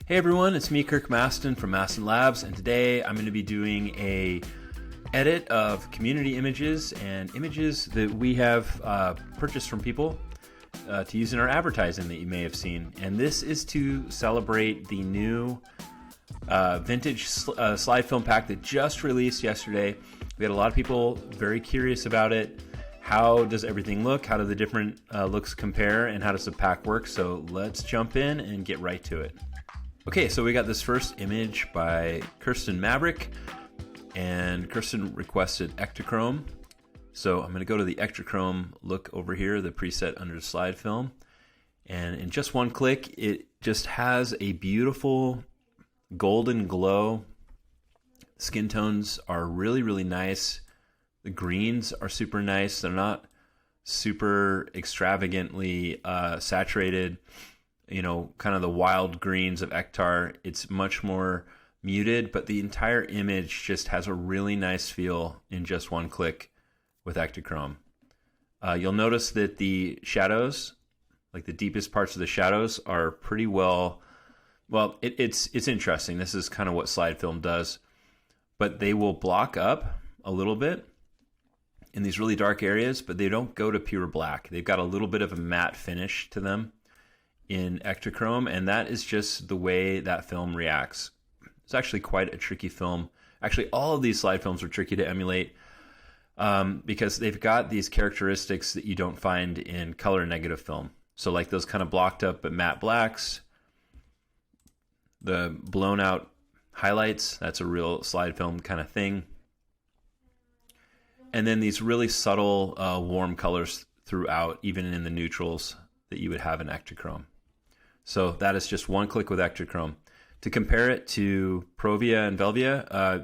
Hey everyone, it's me, Kirk Mastin from Mastin Labs, and today I'm going to be doing a edit of community images and images that we have purchased from people to use in our advertising that you may have seen. And this is to celebrate the new vintage slide film pack that just released yesterday. We had a lot of people very curious about it. How does everything look? How do the different looks compare? And how does the pack work? So let's jump in and get right to it. Okay, so we got this first image by Kirsten Maverick, and Kirsten requested Ektachrome. So I'm going to go to the Ektachrome look over here, the preset under the slide film. And in just one click, it just has a beautiful golden glow. Skin tones are really, really nice. The greens are super nice. They're not super extravagantly saturated. You know, kind of the wild greens of Ektar. It's much more muted, but the entire image just has a really nice feel in just one click with Ektachrome. You'll notice that the shadows, like the deepest parts of the shadows, are pretty well, it's interesting. This is kind of what slide film does, but they will block up a little bit in these really dark areas, but they don't go to pure black. They've got a little bit of a matte finish to them in Ektachrome, and that is just the way that film reacts. It's actually quite a tricky film. Actually, all of these slide films are tricky to emulate because they've got these characteristics that you don't find in color negative film. So like those kind of blocked up but matte blacks, the blown out highlights, that's a real slide film kind of thing. And then these really subtle warm colors throughout, even in the neutrals that you would have in Ektachrome. So that is just one click with Ektachrome. To compare it to Provia and Velvia,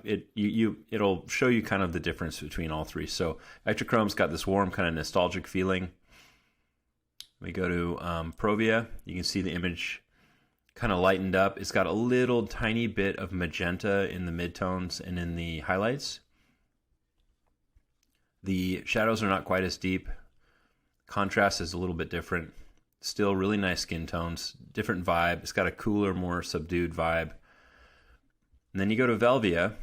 it'll show you kind of the difference between all three. So Ektachrome's got this warm kind of nostalgic feeling. We go to Provia. You can see the image kind of lightened up. It's got a little tiny bit of magenta in the midtones and in the highlights. The shadows are not quite as deep. Contrast is a little bit different. Still really nice skin tones, different vibe. It's got a cooler, more subdued vibe. And then you go to Velvia,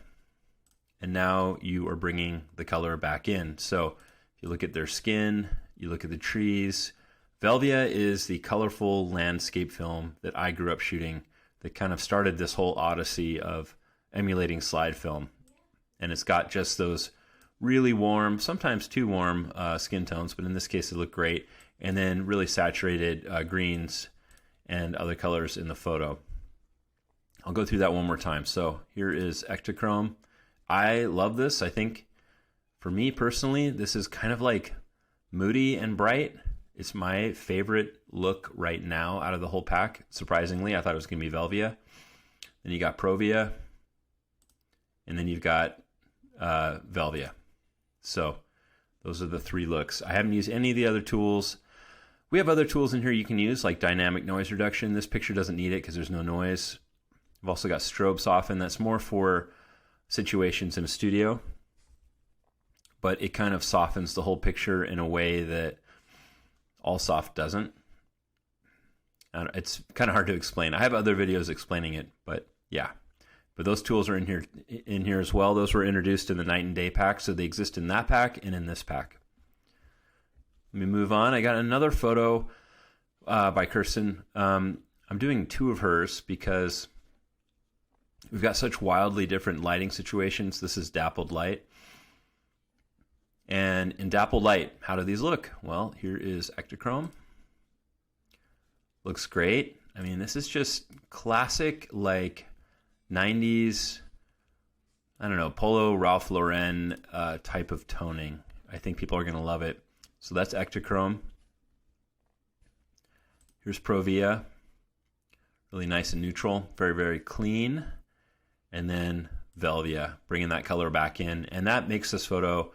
and now you are bringing the color back in. So if you look at their skin, you look at the trees. Velvia is the colorful landscape film that I grew up shooting that kind of started this whole odyssey of emulating slide film. And it's got just those really warm, sometimes too warm skin tones, but in this case it looked great. And then really saturated greens and other colors in the photo. I'll go through that one more time. So here is Ektachrome. I love this. I think for me personally, this is kind of like moody and bright. It's my favorite look right now out of the whole pack. Surprisingly, I thought it was going to be Velvia. Then you got Provia. And then you've got Velvia. So those are the three looks. I haven't used any of the other tools. We have other tools in here you can use, like dynamic noise reduction. This picture doesn't need it because there's no noise. I've also got strobe soften. That's more for situations in a studio. But it kind of softens the whole picture in a way that Allsoft doesn't. It's kind of hard to explain. I have other videos explaining it, but yeah. But those tools are in here as well. Those were introduced in the night and day pack, so they exist in that pack and in this pack. Let me move on. I got another photo by Kirsten. I'm doing two of hers because we've got such wildly different lighting situations. This is Dappled light. And in Dappled light, how do these look? Well, here is Ektachrome. Looks great. I mean, this is just classic, like 90s, I don't know, Polo Ralph Lauren type of toning. I think people are going to love it. So that's Ektachrome. Here's Provia. Really nice and neutral. Very, very clean. And then Velvia, bringing that color back in. And that makes this photo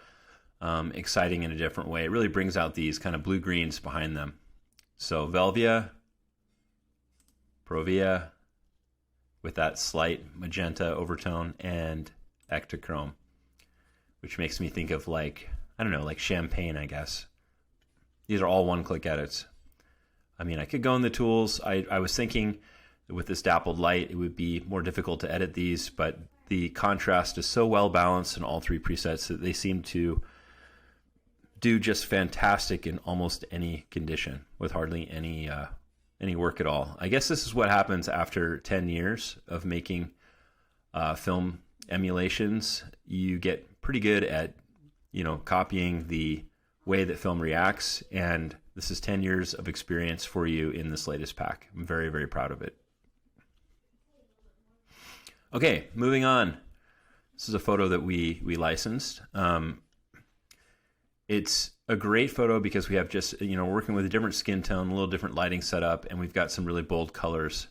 exciting in a different way. It really brings out these kind of blue-greens behind them. So Velvia, Provia, with that slight magenta overtone, and Ektachrome, which makes me think of like, I don't know, like champagne, I guess. These are all one-click edits. I mean, I could go in the tools. I was thinking with this dappled light, it would be more difficult to edit these, but the contrast is so well balanced in all three presets that they seem to do just fantastic in almost any condition with hardly any work at all. I guess this is what happens after 10 years of making film emulations. You get pretty good at, copying the way that film reacts, and this is 10 years of experience for you in this latest pack. I'm very, very proud of it. Okay, moving on. This is a photo that we licensed. It's a great photo because we have just, working with a different skin tone, a little different lighting setup, and we've got some really bold colors.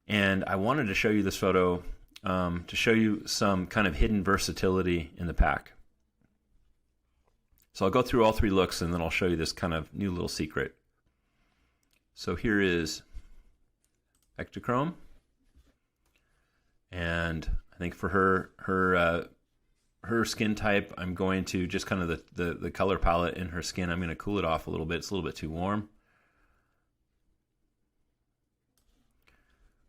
And I wanted to show you this photo to show you some kind of hidden versatility in the pack. So I'll go through all three looks and then I'll show you this kind of new little secret. So here is Ektachrome. And I think for her skin type, I'm going to just kind of the color palette in her skin, I'm going to cool it off a little bit. It's a little bit too warm.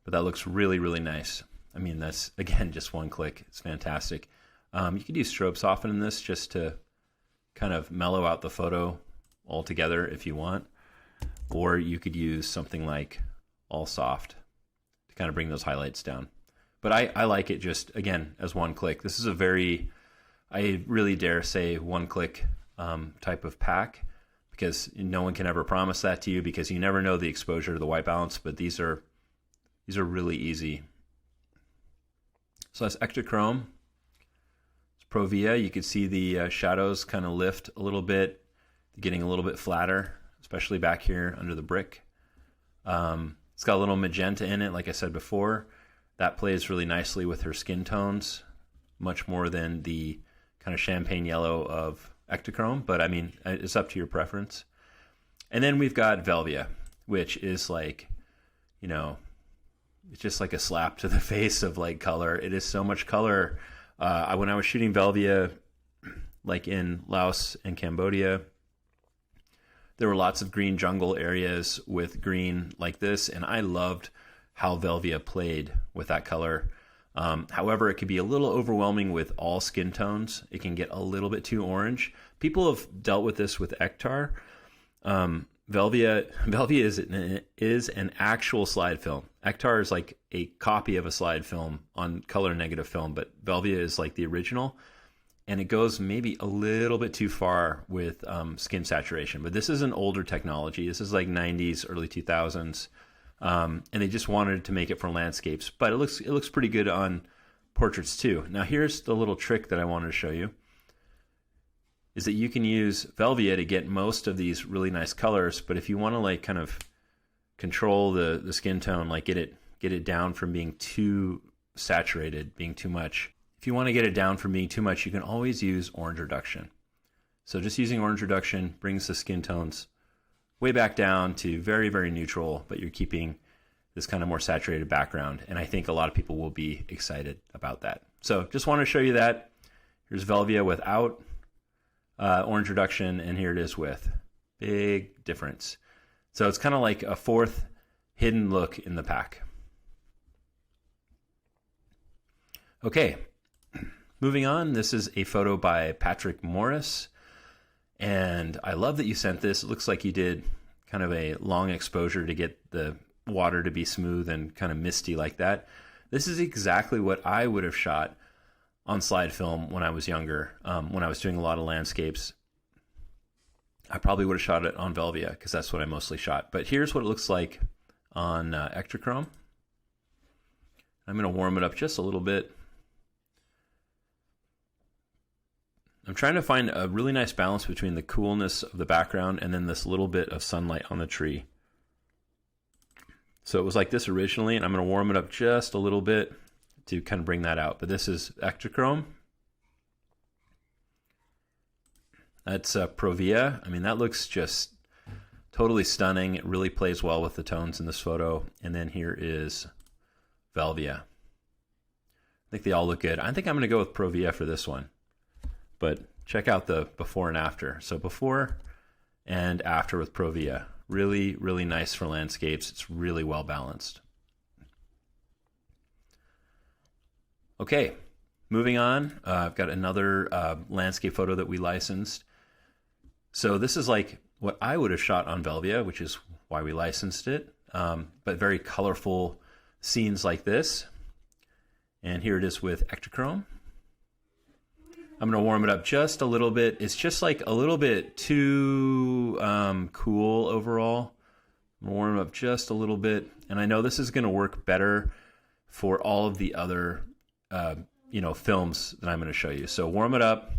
But that looks really, really nice. I mean, that's, again, just one click. It's fantastic. You could use strobe soften in this just to kind of mellow out the photo altogether if you want. Or you could use something like all soft to kind of bring those highlights down. But I like it just, again, as one click. This is a very, I really dare say, one-click type of pack, because no one can ever promise that to you because you never know the exposure to the white balance, but these are really easy. So that's Ektachrome. It's Velvia. You can see the shadows kind of lift a little bit, getting a little bit flatter, especially back here under the brick. It's got a little magenta in it, like I said before. That plays really nicely with her skin tones, much more than the kind of champagne yellow of Ektachrome, but I mean, it's up to your preference. And then we've got Velvia, which is like, it's just like a slap to the face of like color. It is so much color. When I was shooting Velvia, like in Laos and Cambodia, there were lots of green jungle areas with green like this, and I loved how Velvia played with that color. However, it could be a little overwhelming with all skin tones. It can get a little bit too orange. People have dealt with this with Ektar. Velvia is an actual slide film. Ektar is like a copy of a slide film on color negative film, but Velvia is like the original, and it goes maybe a little bit too far with skin saturation. But this is an older technology. This is like 90s, early 2000s. And they just wanted to make it for landscapes, but it looks pretty good on portraits too. Now here's the little trick that I wanted to show you, is that you can use Velvia to get most of these really nice colors, but if you want to like kind of control the skin tone, like get it down from being too saturated, being too much. If you want to get it down from being too much, you can always use orange reduction. So just using orange reduction brings the skin tones way back down to very, very neutral, but you're keeping this kind of more saturated background. And I think a lot of people will be excited about that. So just want to show you that. Here's Velvia without orange reduction, and here it is with. Big difference. So it's kind of like a fourth hidden look in the pack. Okay, moving on. This is a photo by Patrick Morris. And I love that you sent this. It looks like you did kind of a long exposure to get the water to be smooth and kind of misty like that. This is exactly what I would have shot on slide film when I was younger, when I was doing a lot of landscapes. I probably would have shot it on Velvia because that's what I mostly shot. But here's what it looks like on Ektachrome. I'm going to warm it up just a little bit. I'm trying to find a really nice balance between the coolness of the background and then this little bit of sunlight on the tree. So it was like this originally, and I'm going to warm it up just a little bit to kind of bring that out. But this is Ektachrome. That's Velvia. I mean, that looks just totally stunning. It really plays well with the tones in this photo. And then here is Velvia. I think they all look good. I think I'm going to go with Velvia for this one. But check out the before and after. So before and after with Velvia. Really, really nice for landscapes. It's really well balanced. Okay, moving on. I've got another landscape photo that we licensed. So this is like what I would have shot on Velvia, which is why we licensed it, but very colorful scenes like this. And here it is with Ektachrome. I'm going to warm it up just a little bit. It's just like a little bit too cool overall. I'm going to warm it up just a little bit. And I know this is going to work better for all of the other films that I'm going to show you. So warm it up,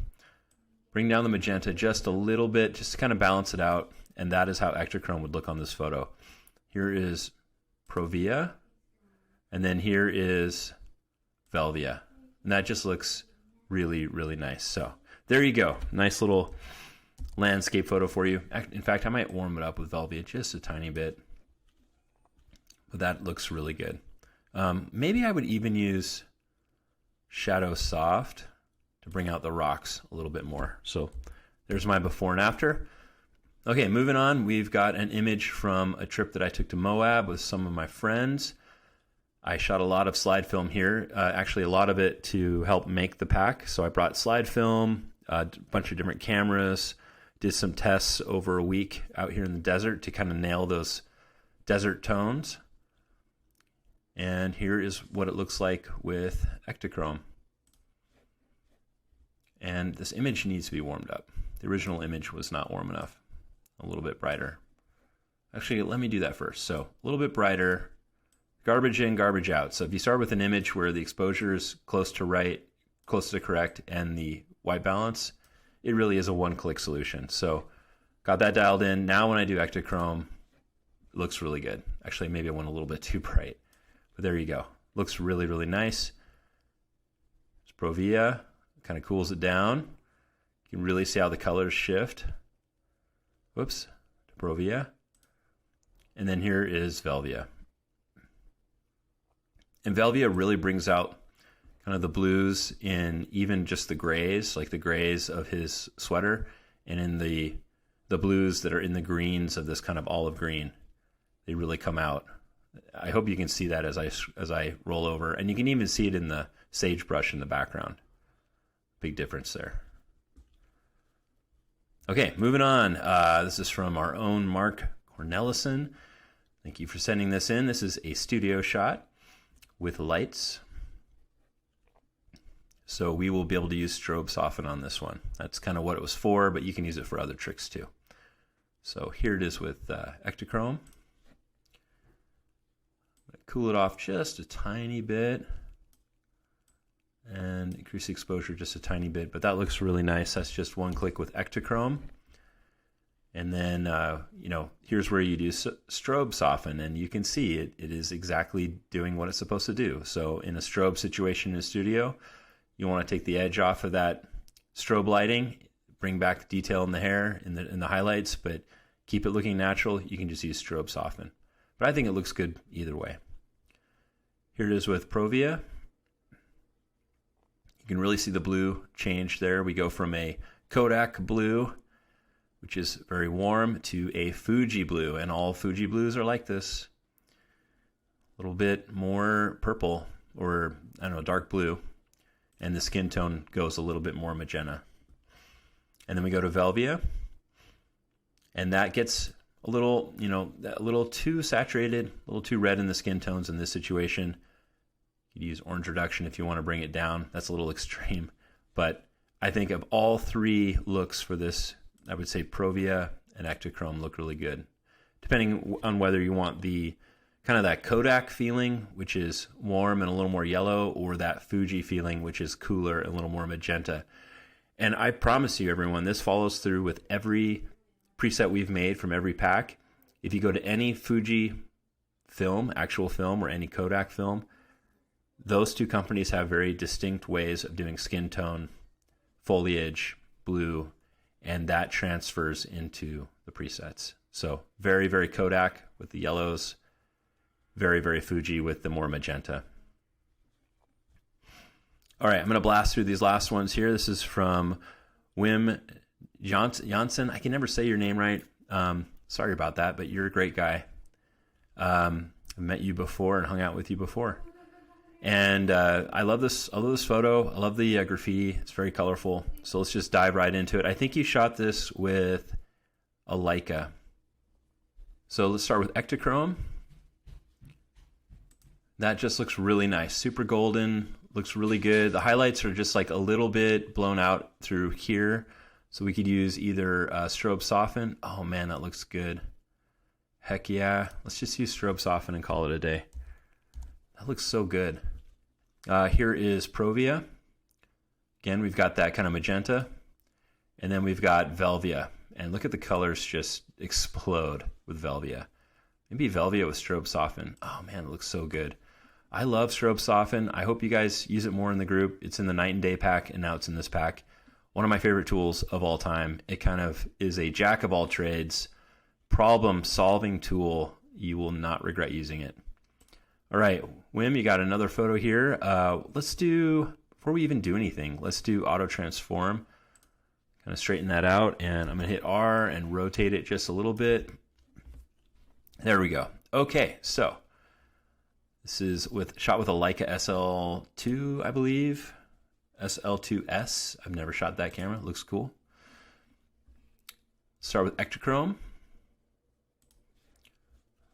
bring down the magenta just a little bit, just to kind of balance it out. And that is how Ektachrome would look on this photo. Here is Portra, and then here is Velvia. And that just looks really, really nice. So there you go. Nice little landscape photo for you. In fact, I might warm it up with Velvia just a tiny bit. But that looks really good. Maybe I would even use Shadow Soft to bring out the rocks a little bit more. So there's my before and after. Okay, moving on. We've got an image from a trip that I took to Moab with some of my friends. I shot a lot of slide film here, actually a lot of it to help make the pack. So I brought slide film, a bunch of different cameras, did some tests over a week out here in the desert to kind of nail those desert tones. And here is what it looks like with Ektachrome. And this image needs to be warmed up. The original image was not warm enough. A little bit brighter. Actually, let me do that first. So a little bit brighter. Garbage in, garbage out. So if you start with an image where the exposure is close to right, close to correct, and the white balance, it really is a one-click solution. So got that dialed in. Now when I do Ektachrome, it looks really good. Actually, maybe I went a little bit too bright. But there you go. Looks really, really nice. It's Portra. Kind of cools it down. You can really see how the colors shift. Whoops. Portra. And then here is Velvia. And Velvia really brings out kind of the blues in even just the grays, like the grays of his sweater, and in the blues that are in the greens of this kind of olive green. They really come out. I hope you can see that as I roll over. And you can even see it in the sagebrush in the background. Big difference there. Okay, moving on. This is from our own Mark Cornelison. Thank you for sending this in. This is a studio shot with lights. So we will be able to use strobe soften on this one. That's kind of what it was for, but you can use it for other tricks too. So here it is with Ektachrome. Cool it off just a tiny bit and increase the exposure just a tiny bit, but that looks really nice. That's just one click with Ektachrome. And then, here's where you do strobe soften, and you can see it is exactly doing what it's supposed to do. So in a strobe situation in a studio, you want to take the edge off of that strobe lighting, bring back the detail in the hair, in the highlights, but keep it looking natural. You can just use strobe soften. But I think it looks good either way. Here it is with Portra. You can really see the blue change there. We go from a Kodak blue, which is very warm, to a Fuji blue, and all Fuji blues are like this. A little bit more purple, or I don't know, dark blue, and the skin tone goes a little bit more magenta. And then we go to Velvia, and that gets a little, a little too saturated, a little too red in the skin tones in this situation. You could use orange reduction if you want to bring it down. That's a little extreme. But I think of all three looks for this, I would say Portra and Ektachrome look really good. Depending on whether you want the kind of that Kodak feeling, which is warm and a little more yellow, or that Fuji feeling, which is cooler and a little more magenta. And I promise you, everyone, this follows through with every preset we've made from every pack. If you go to any Fuji film, actual film, or any Kodak film, those two companies have very distinct ways of doing skin tone, foliage, blue, and that transfers into the presets. So very, very Kodak with the yellows, very, very Fuji with the more magenta. All right, I'm going to blast through these last ones here. This is from Wim Janssen. I can never say your name right. Sorry about that, but you're a great guy. I've met you before and hung out with you before. And I love this. I love this photo. I love the graffiti. It's very colorful. So let's just dive right into it. I think you shot this with a Leica. So let's start with Ektachrome. That just looks really nice. Super golden. Looks really good. The highlights are just like a little bit blown out through here. So we could use either strobe soften. Oh man, that looks good. Heck yeah. Let's just use strobe soften and call it a day. That looks so good. Here is Provia. Again, we've got that kind of magenta. And then we've got Velvia. And look at the colors just explode with Velvia. Maybe Velvia with strobe soften. Oh man, it looks so good. I love strobe soften. I hope you guys use it more in the group. It's in the night and day pack, and now it's in this pack. One of my favorite tools of all time. It kind of is a jack of all trades, problem solving tool. You will not regret using it. All right, Wim, you got another photo here. Let's do, before we even do anything, let's do auto transform. Kind of straighten that out, and I'm gonna hit R and rotate it just a little bit. There we go. Okay, so this is shot with a Leica SL2, I believe. SL2S. I've never shot that camera. It looks cool. Start with Ektachrome.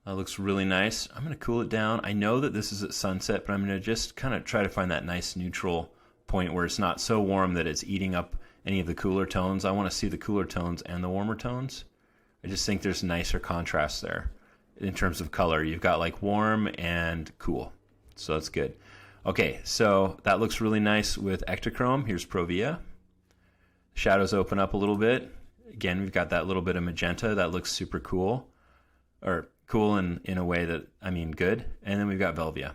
That looks really nice. I'm going to cool it down. I know that this is at sunset, but I'm going to just kind of try to find that nice neutral point where it's not so warm that it's eating up any of the cooler tones. I want to see the cooler tones and the warmer tones. I just think there's nicer contrast there in terms of color. You've got like warm and cool. So that's good. Okay, so that looks really nice with Ektachrome. Here's Provia. Shadows open up a little bit. Again, we've got that little bit of magenta. That looks super cool. Or cool in a way that, I mean, good. And then we've got Velvia.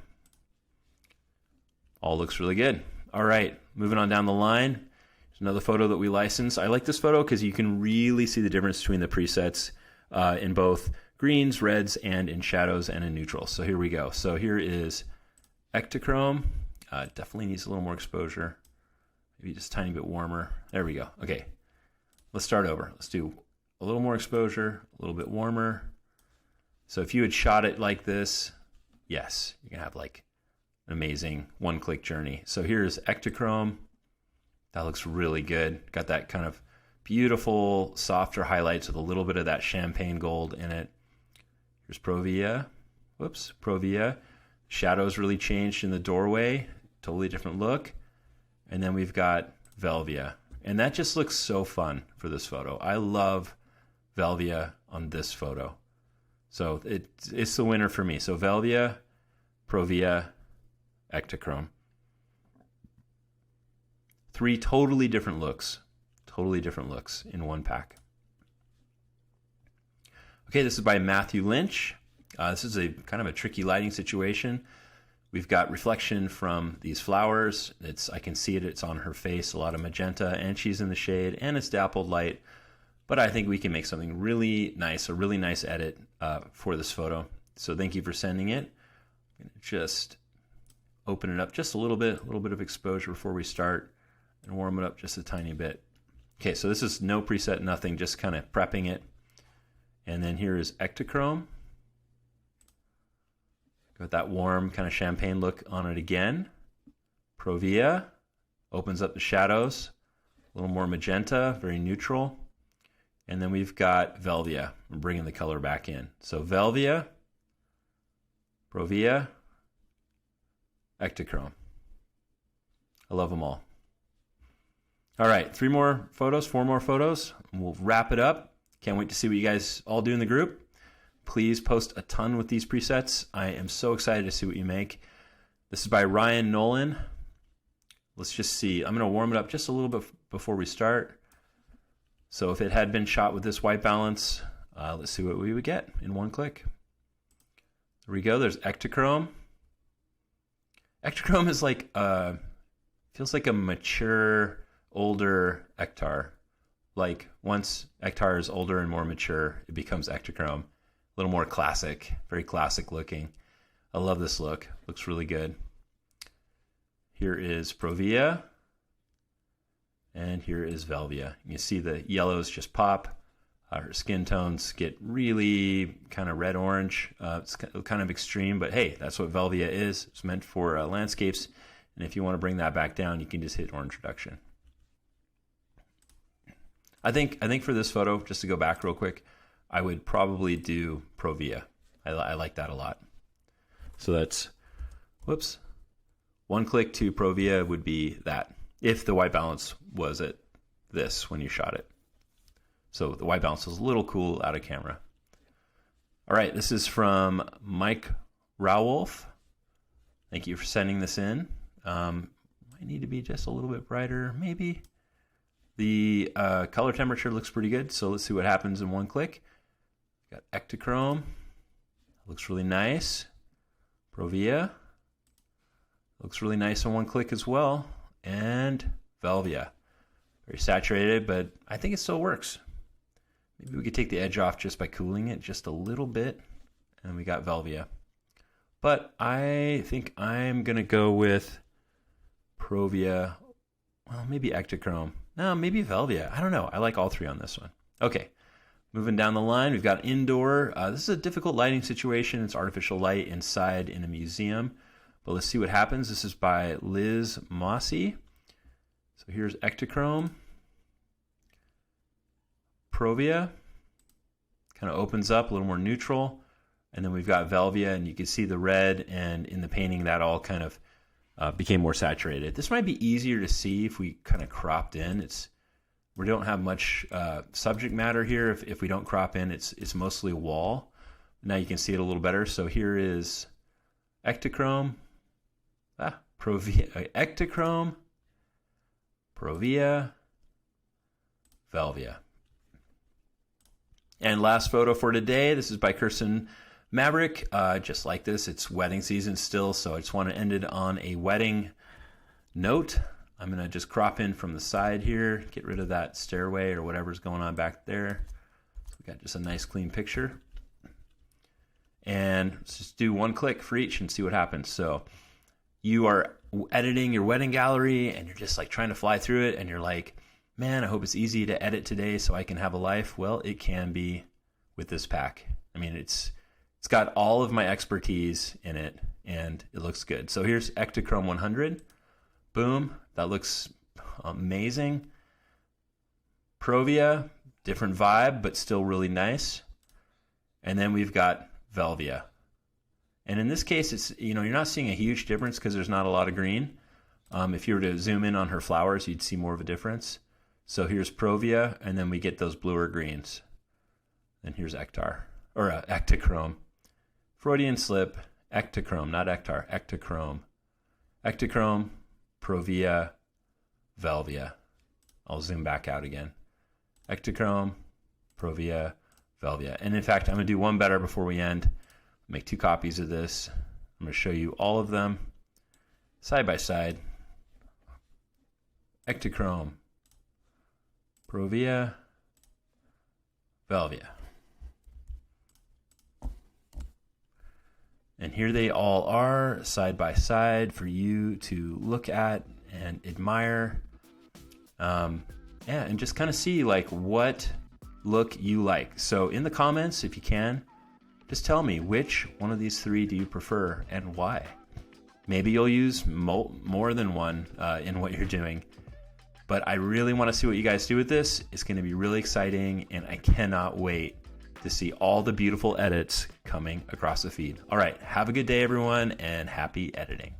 All looks really good. All right, moving on down the line. There's another photo that we licensed. I like this photo because you can really see the difference between the presets in both greens, reds, and in shadows and in neutral. So here we go. So here is Ektachrome. Definitely needs a little more exposure. Maybe just a tiny bit warmer. There we go. Okay, let's start over. Let's do a little more exposure, a little bit warmer. So if you had shot it like this, yes, you can have like an amazing one-click journey. So here's Ektachrome. That looks really good. Got that kind of beautiful, softer highlights with a little bit of that champagne gold in it. Here's Provia. Whoops, Provia. Shadows really changed in the doorway. Totally different look. And then we've got Velvia. And that just looks so fun for this photo. I love Velvia on this photo. So it's the winner for me. So Velvia, Provia, Ektachrome. 3 totally different looks. Totally different looks in one pack. Okay, this is by Matthew Lynch. This is a kind of a tricky lighting situation. We've got reflection from these flowers. I can see it. It's on her face, a lot of magenta, and she's in the shade, and it's dappled light. But I think we can make something really nice, a really nice edit for this photo. So thank you for sending it. I'm going to just open it up just a little bit of exposure before we start, and warm it up just a tiny bit. Okay, so this is no preset, nothing, just kind of prepping it. And then here is Ektachrome. Got that warm kind of champagne look on it again. Provia opens up the shadows, a little more magenta, very neutral. And then we've got Velvia. I'm bringing the color back in. So Velvia, Provia, Ektachrome. I love them all. All right, 4 more photos, and we'll wrap it up. Can't wait to see what you guys all do in the group. Please post a ton with these presets. I am so excited to see what you make. This is by Ryan Nolan. Let's just see. I'm going to warm it up just a little bit before we start. So if it had been shot with this white balance, let's see what we would get in one click. There we go. There's Ektachrome. Ektachrome is like, feels like a mature, older Ektar. Like once Ektar is older and more mature, it becomes Ektachrome. A little more classic, very classic looking. I love this look. Looks really good. Here is Provia. And here is Velvia. You see the yellows just pop. Her skin tones get really kind of red-orange. It's kind of extreme, but hey, that's what Velvia is. It's meant for landscapes. And if you want to bring that back down, you can just hit orange reduction. I think for this photo, just to go back real quick, I would probably do Provia. I like that a lot. So that's, whoops, one click to Provia would be that, if the white balance was at this when you shot it. So the white balance was a little cool out of camera. All right, this is from Mike Rauwolf. Thank you for sending this in. Might need to be just a little bit brighter, maybe. The color temperature looks pretty good, so let's see what happens in one click. Got Ektachrome. Looks really nice. Provia. Looks really nice on one click as well. And Velvia. Very saturated, but I think it still works. Maybe we could take the edge off just by cooling it just a little bit. And we got Velvia. But I think I'm going to go with Provia. Well, maybe Ektachrome. No, maybe Velvia. I don't know. I like all three on this one. Okay. Moving down the line, we've got indoor. This is a difficult lighting situation. It's artificial light inside in a museum. But let's see what happens. This is by Liz Mossy. So here's Ektachrome. Provia. Kind of opens up, a little more neutral. And then we've got Velvia, and you can see the red, and in the painting that all kind of became more saturated. This might be easier to see if we kind of cropped in. We don't have much subject matter here. If we don't crop in, it's mostly wall. Now you can see it a little better. So here is Ektachrome, Provia, Ektachrome, Provia, Velvia. And last photo for today. This is by Kirsten Maverick. Just like this, it's wedding season still, so I just want to end it on a wedding note. I'm going to just crop in from the side here, get rid of that stairway or whatever's going on back there. So we got just a nice clean picture. And let's just do one click for each and see what happens. So you are editing your wedding gallery and you're just like trying to fly through it and you're like, man, I hope it's easy to edit today so I can have a life. Well, it can be with this pack. I mean, it's got all of my expertise in it and it looks good. So here's Ektachrome 100. Boom. That looks amazing. Provia, different vibe, but still really nice. And then we've got Velvia. And in this case, it's, you're not seeing a huge difference because there's not a lot of green. If you were to zoom in on her flowers, you'd see more of a difference. So here's Provia, and then we get those bluer greens. And here's Ektachrome. Freudian slip, Ektachrome, not Ektar, Ektachrome. Ektachrome, Provia, Velvia. I'll zoom back out again. Ektachrome, Provia, Velvia. And in fact, I'm going to do one better before we end. Make 2 copies of this. I'm going to show you all of them side by side. Ektachrome, Provia, Velvia. And here they all are side by side for you to look at and admire. And just kind of see like what look you like. So in the comments, if you can, just tell me which one of these 3 do you prefer and why. Maybe you'll use more than one in what you're doing. But I really want to see what you guys do with this. It's going to be really exciting, and I cannot wait to see all the beautiful edits coming across the feed. All right, have a good day, everyone, and happy editing.